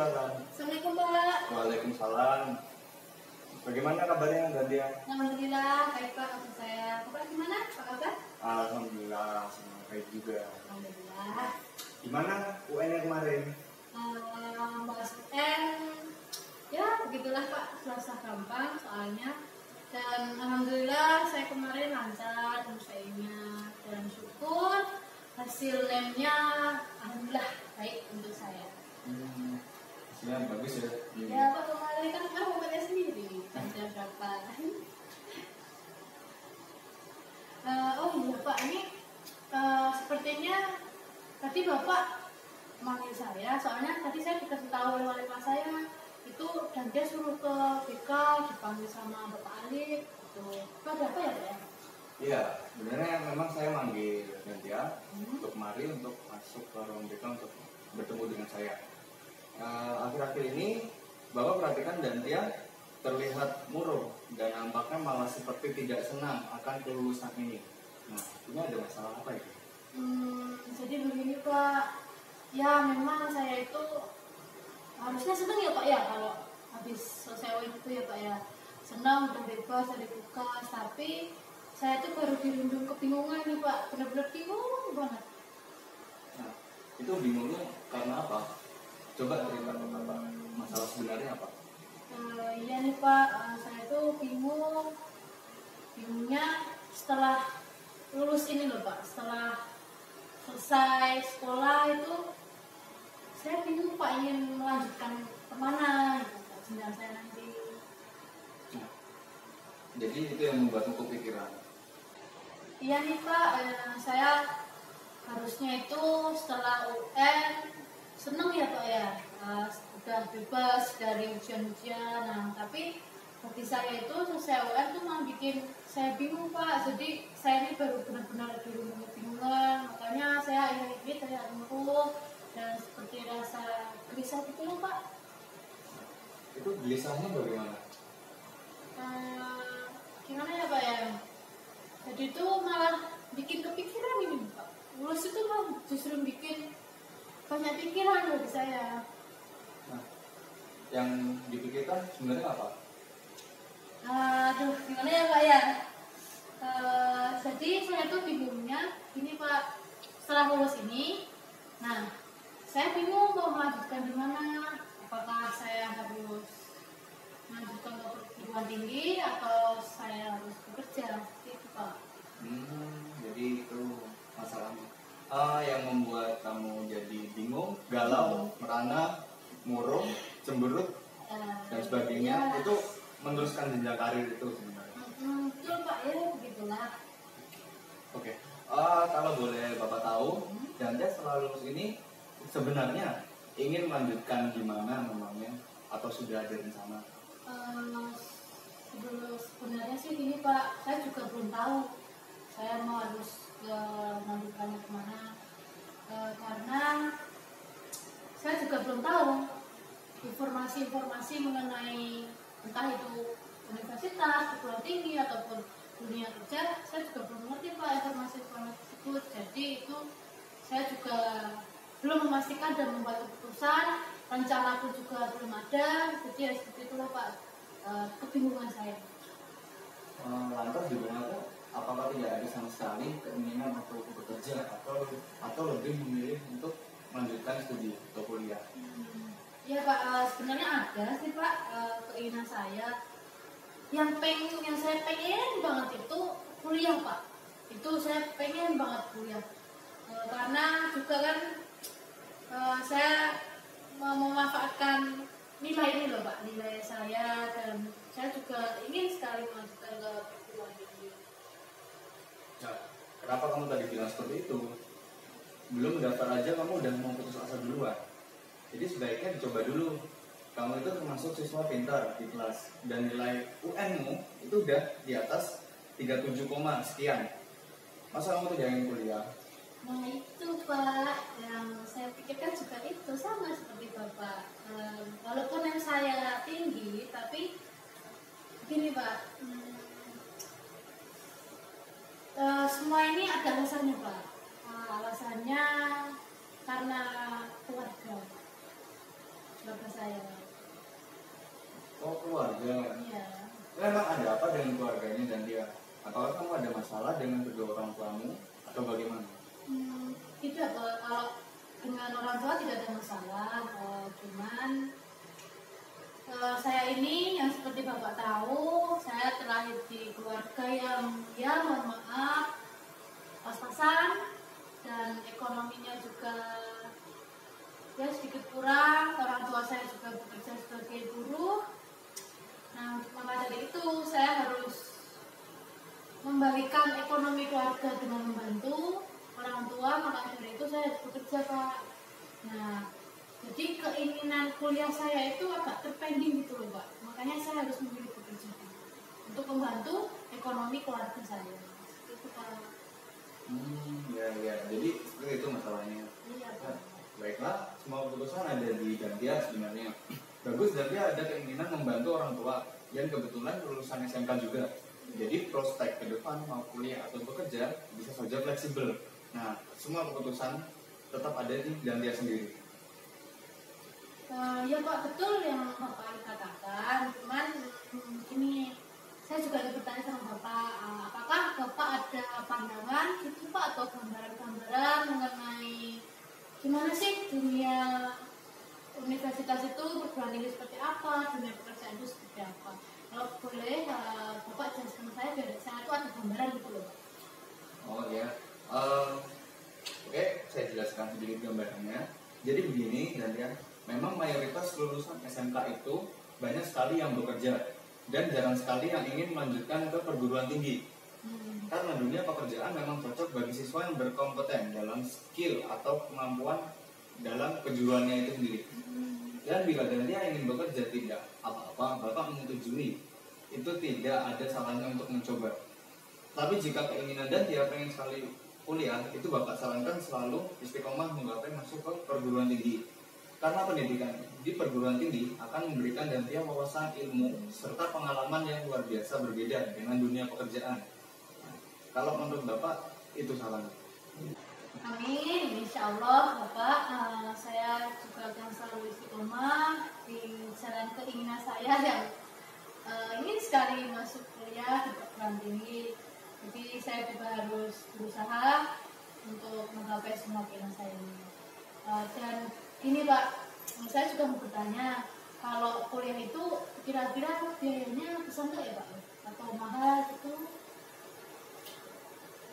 silakan. Assalamualaikum Pak. Waalaikumsalam. Bagaimana kabarnya Gantia? Alhamdulillah baik Pak, maksud saya. Bapak gimana? Apa kabar? Alhamdulillah, senang baik juga. Alhamdulillah. Gimana UN-nya kemarin? Bahas UN, ya begitulah Pak, susah gampang soalnya. Dan alhamdulillah saya kemarin lancar selesainya dan syukur hasil lemnya alhamdulillah baik untuk saya. Hasilnya bagus ya? Ya Pak, kemarin kan Bapak sendiri ada berapa? Oh iya Pak, ini sepertinya tadi Bapak manggil saya, soalnya tadi saya dikasih tahu oleh wali kelas saya itu, dan dia suruh ke BK dipanggil sama Bapak Ali gitu. Itu ada apa ya Pak ya? Iya, sebenarnya memang saya manggil Gantia untuk kemari untuk masuk ke ruang BK untuk bertemu dengan saya. Akhir-akhir ini Bapak perhatikan Gantia terlihat murung dan nampaknya malah seperti tidak senang akan kelulusan ini. Nah, ini ada masalah apa itu? Jadi begini Pak, ya memang saya itu harusnya senang ya Pak ya kalau habis selesai UN itu ya Pak ya, senang udah bebas dari tugas, tapi saya itu baru dirundung kebingungan nih Pak, benar-benar bingung banget. Nah, itu bingungnya karena apa? Coba cerita ke Bapak, masalah sebenarnya apa? Iya nih Pak, saya tuh bingungnya setelah lulus ini loh Pak, setelah selesai sekolah itu saya bingung Pak, ingin melanjutkan kemana gitu Pak, jenjang saya nanti. Nah, jadi itu yang membuatmu kepikiran. Iya nih Pak, saya harusnya itu setelah UN seneng ya Pak ya, udah bebas dari ujian-ujian. Nah tapi bagi saya itu selesai UN tuh malah bikin saya bingung Pak. Jadi saya ini baru benar-benar dirundung kebingungan, makanya saya ini terlihat murung dan seperti rasa gelisah gitu loh Pak. Itu gelisahnya bagaimana? Gimana ya Pak ya? Jadi itu malah bikin kepikiran ini Pak. Lulus itu malah justru bikin banyak pikiran bagi saya. Nah, yang dipikirkan sebenarnya apa? Aduh, gimana ya Pak ya? Jadi saya tuh bingungnya gini Pak, setelah lulus ini, nah saya bingung mau melanjutkan di mana. Apakah saya harus melanjutkan ke perguruan tinggi atau saya harus bekerja? Gitu Pak. Jadi itu masalahnya. Yang membuat kamu jadi bingung, galau, merana, murung, cemberut, dan sebagainya, Ya. itu meneruskan jenjang karir itu sebenarnya. Betul Pak ya, begitulah. Oke. Kalau boleh Bapak tahu, Janda setelah lulus ini sebenarnya ingin melanjutkan di mana memangnya, atau sudah ada rencana? Sebenarnya sih gini Pak, saya juga belum tahu saya mau harus melanjutkannya kemana, karena saya juga belum tahu informasi-informasi mengenai entah itu universitas, perguruan tinggi ataupun dunia kerja. Saya juga belum mengerti Pak informasi-informasi tersebut. Jadi itu saya juga belum memastikan dan membuat keputusan, rencana pun juga belum ada. Jadi ya seperti itulah Pak, kebingungan saya. Lantas di mana, apakah tidak ada sama sekali keinginan untuk bekerja atau lebih memilih untuk melanjutkan studi atau kuliah? Ya Pak, sebenarnya ada sih Pak, keinginan saya yang saya pengen banget itu kuliah Pak. Itu saya pengen banget kuliah, karena juga kan saya mau memanfaatkan nilai ini loh Pak, nilai saya, dan saya juga ingin sekali melanjutkan ke perguruan tinggi. Nah, kenapa kamu tadi bilang seperti itu? Belum daftar aja kamu udah mau putus asa duluan. Jadi sebaiknya dicoba dulu. Kamu itu termasuk siswa pintar di kelas, dan nilai UN-mu itu udah di atas 37, sekian. Masa kamu tidak ingin kuliah? Nah itu Pak, yang saya pikirkan juga itu sama seperti Bapak. Walaupun yang saya tinggi, tapi gini Pak, semua ini ada alasannya Pak. Alasannya karena keluarga. keluarga saya. Oh, keluarga. Iya. Memang ada apa dengan keluarganya dan dia? Apakah kamu ada masalah dengan kedua orang tuamu atau bagaimana? Tidak, kalau dengan orang tua tidak ada masalah, cuman saya ini yang seperti Bapak tahu, saya terlahir di keluarga yang ya mohon maaf pas-pasan dan ekonominya juga ya sedikit kurang. Orang tua saya juga bekerja sebagai buruh. Nah, maka dari itu saya harus membalikan ekonomi keluarga dengan membantu orang tua. Maka dari itu saya harus bekerja, Pak. Nah, jadi keinginan kuliah saya itu agak terpending gitu loh, Pak. Makanya saya harus memilih bekerja untuk membantu ekonomi keluarga saya. Itu, Pak. Ya. Jadi seperti itu masalahnya. Iya, Pak. Baiklah, semua keputusan ada di Dantia sebenarnya. Bagus, Dantia ada keinginan membantu orang tua dan kebetulan lulusan SMK juga. Jadi prospek ke depan mau kuliah atau bekerja bisa saja fleksibel. Nah, semua keputusan tetap ada di Dantia sendiri. Ya Pak, betul yang Bapak katakan. Cuman ini saya juga ada bertanya sama Bapak, apakah Bapak ada pandangan gitu Pak atau gambaran-gambaran mengenai gimana sih dunia universitas itu perguruan tinggi seperti apa, dunia pekerjaan itu seperti apa? Kalau boleh Bapak jelaskan saya biar saya tuh ada gambaran gitu loh. Oh ya, oke, saya jelaskan sedikit gambarannya. Jadi begini, Dantia. Memang mayoritas lulusan SMK itu banyak sekali yang bekerja dan jarang sekali yang ingin melanjutkan ke perguruan tinggi. Karena dunia pekerjaan memang cocok bagi siswa yang berkompeten dalam skill atau kemampuan dalam kejuruannya itu sendiri. Dan bila dia ingin bekerja tidak apa-apa, Bapak menyetujui. Itu tidak ada salahnya untuk mencoba. Tapi jika keinginan dan dia pengen sekali kuliah, itu Bapak sarankan selalu istiqomah menggapai masuk ke perguruan tinggi. Karena pendidikan di perguruan tinggi akan memberikan Dantia wawasan ilmu serta pengalaman yang luar biasa berbeda dengan dunia pekerjaan. Nah, kalau menurut Bapak itu sarannya. Amin, insya Allah Bapak, saya juga akan selalu istiqomah di jalan keinginan saya yang ingin sekali masuk kuliah di perguruan tinggi. Jadi saya juga harus berusaha untuk menggapai semua keinginan saya ini. Dan ini Pak, saya juga mau bertanya, kalau kuliah itu kira-kira biayanya besar nggak ya Pak? Atau mahal itu?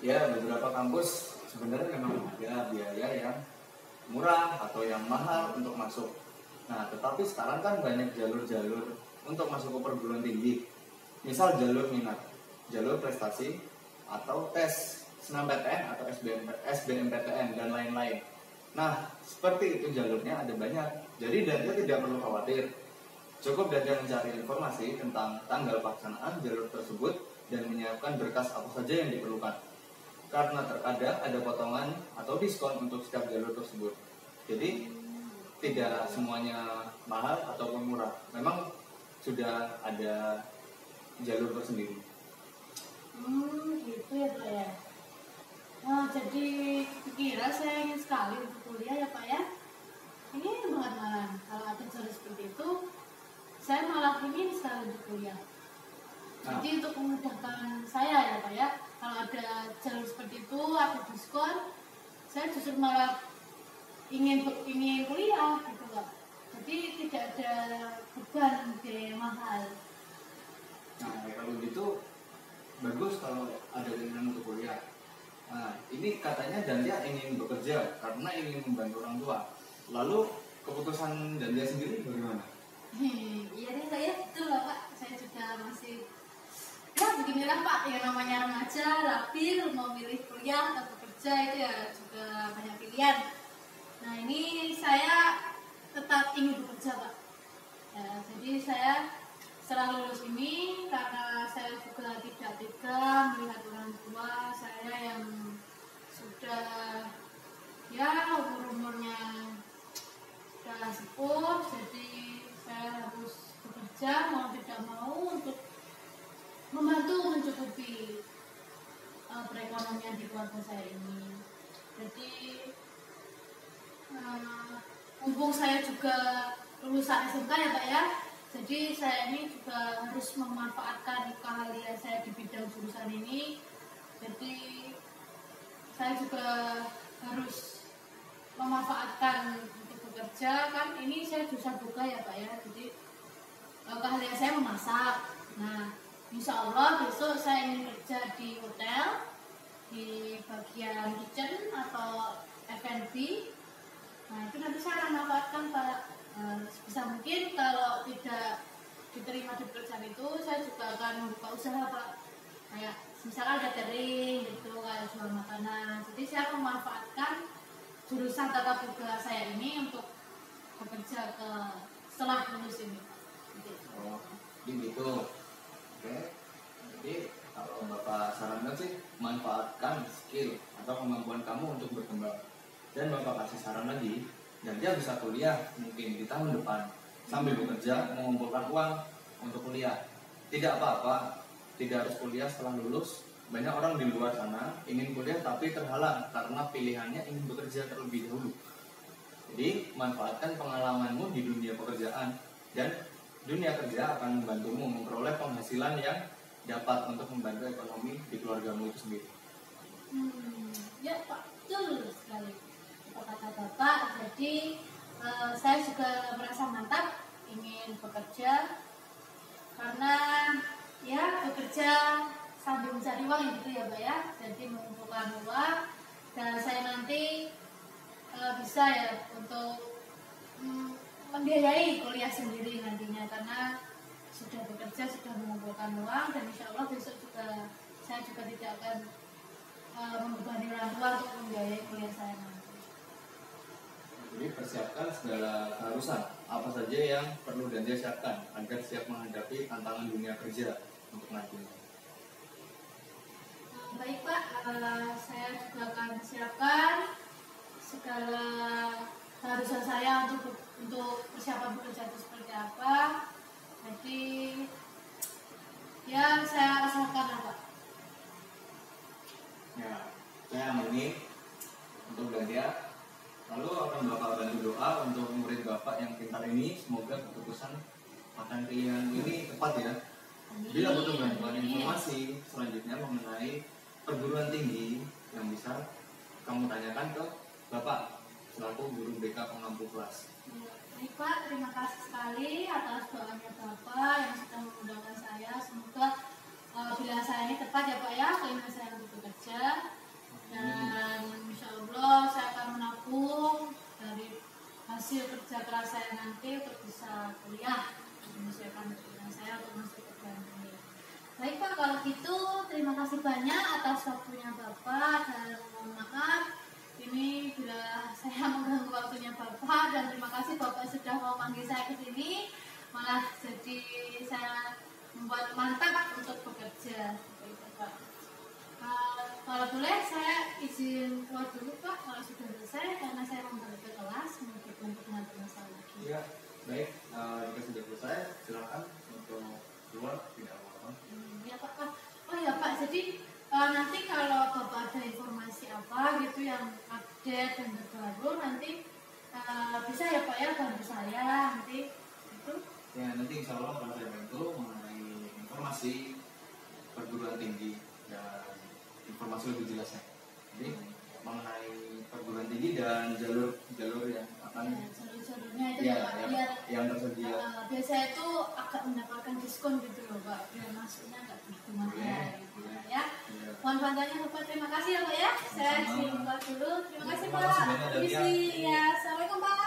Ya, beberapa kampus sebenarnya memang ada biaya yang murah atau yang mahal untuk masuk. Nah, tetapi sekarang kan banyak jalur-jalur untuk masuk ke perguruan tinggi. Misal jalur minat, jalur prestasi, atau tes SNMPTN atau SBMPTN dan lain-lain. Nah, seperti itu jalurnya ada banyak. Jadi Dantia tidak perlu khawatir. Cukup Dantia mencari informasi tentang tanggal pelaksanaan jalur tersebut dan menyiapkan berkas apa saja yang diperlukan. Karena terkadang ada potongan atau diskon untuk setiap jalur tersebut. Jadi tidak semuanya mahal ataupun murah. Memang sudah ada jalur tersendiri. Gitu ya Pak ya. Nah, jadi kira saya ingin sekali untuk kuliah ya Pak ya. Ini banget malah kalau ada jalur seperti itu, saya malah ingin sekali untuk kuliah. Jadi untuk memudahkan saya ya Pak ya, kalau ada jalur seperti itu, ada diskon, saya justru malah ingin kuliah gitu Pak. Jadi tidak ada beban biaya mahal. Nah, kalau gitu bagus kalau ada keinginan untuk kuliah. Nah, ini katanya Dantia ingin bekerja karena ingin membantu orang tua. Lalu keputusan Dantia sendiri bagaimana? Iya deh Pak ya, betul loh Pak. Saya juga masih ya beginilah Pak, yang namanya remaja, labil, mau milih kuliah atau bekerja itu ya juga banyak pilihan. Nah ini saya tetap ingin bekerja Pak. Ya, jadi saya setelah lulus ini, karena saya juga tidak tega melihat orang tua saya yang sudah ya umurnya sudah sepuh, jadi saya harus bekerja mau tidak mau untuk membantu mencukupi perekonomian di keluarga saya ini. Jadi mumpung saya juga lulusan SMK ya Pak ya. Jadi saya ini juga harus memanfaatkan keahlian saya di bidang jurusan ini. Jadi saya juga harus memanfaatkan untuk bekerja, kan ini saya jurusan buka ya Pak ya. Jadi keahlian saya memasak. Nah, insya Allah besok saya ingin kerja di hotel di bagian kitchen atau F&B. Nah, itu nanti saya akan manfaatkan Pak. Bisa mungkin kalau tidak diterima di pekerjaan itu, saya juga akan membuka usaha Pak. Kayak misalnya catering gitu, kayak jual makanan. Jadi saya memanfaatkan jurusan tata boga saya ini untuk bekerja setelah lulus ini. Oh, jadi gitu. Oke. Jadi kalau Bapak sarankan sih manfaatkan skill atau kemampuan kamu untuk berkembang. Dan Bapak kasih saran lagi, dan dia bisa kuliah mungkin di tahun depan sambil bekerja mengumpulkan uang untuk kuliah. Tidak apa-apa, tidak harus kuliah setelah lulus. Banyak orang di luar sana ingin kuliah tapi terhalang karena pilihannya ingin bekerja terlebih dahulu. Jadi manfaatkan pengalamanmu di dunia pekerjaan, dan dunia kerja akan membantumu memperoleh penghasilan yang dapat untuk membantu ekonomi di keluargamu itu sendiri. Ya Pak, betul sekali kata Bapak. Jadi saya juga merasa mantap ingin bekerja, karena ya bekerja sambil mencari uang gitu ya Pak ya. Jadi mengumpulkan uang, dan saya nanti bisa ya untuk membiayai kuliah sendiri nantinya, karena sudah bekerja, sudah mengumpulkan uang, dan insya Allah besok juga saya juga tidak akan membebani orang tua untuk membiayai kuliah saya nanti. Jadi persiapkan segala keharusan apa saja yang perlu dan dia siapkan agar siap menghadapi tantangan dunia kerja untuk nantinya. Baik Pak, saya juga akan siapkan segala keharusan saya untuk persiapan bekerja itu seperti apa. Jadi ya saya usahakan Pak. Ya, saya amini untuk dia. Lalu akan Bapak bantu doa untuk murid Bapak yang pintar ini, semoga keputusan akan pilihan ini tepat ya. Bila butuh bantuan informasi selanjutnya mengenai perguruan tinggi yang bisa kamu tanyakan ke Bapak selaku guru BK pengampu kelas. Baik Pak, terima kasih sekali atas doanya Bapak yang sudah mengundangkan saya. Semoga pilihan saya ini tepat ya Pak ya, keinginan saya untuk bekerja. Dan insya Allah saya akan menabung dari hasil kerja keras saya nanti untuk bisa kuliah, menyesuaikan keinginan saya untuk masuk ke ini. Baik Pak, kalau gitu terima kasih banyak atas waktunya Bapak, dan mohon maaf ini bila saya mengganggu waktunya Bapak, dan terima kasih Bapak sudah mau panggil saya ke sini, malah jadi saya membuat mantap untuk bekerja. Bapak, kalau boleh saya izin keluar dulu Pak kalau sudah selesai, karena saya membalik ke kelas meskipun dengan masalah lagi. Iya, baik. Jika sudah selesai, silakan untuk keluar, tidak apa-apa. Ya Pak. Oh ya Pak, jadi nanti kalau Bapak ada informasi apa gitu yang update dan terbaru, nanti bisa ya Pak ya bantu saya nanti itu. Ya, nanti insya Allah akan saya bantu mengenai informasi perguruan tinggi dan informasi lebih jelasnya. Jadi mengenai perguruan tinggi dan jalur yang akan jalur-jalurnya itu ya, ya Pak, biar yang tersedia. biasanya itu agak mendapatkan diskon gitu loh Pak, biar masuknya nggak begitu mahal gitu ya. Mohon bantuannya Bapak, terima kasih ya Pak ya. Saya izin keluar dulu. Terima kasih Pak. Permisi ya. Assalamualaikum Pak.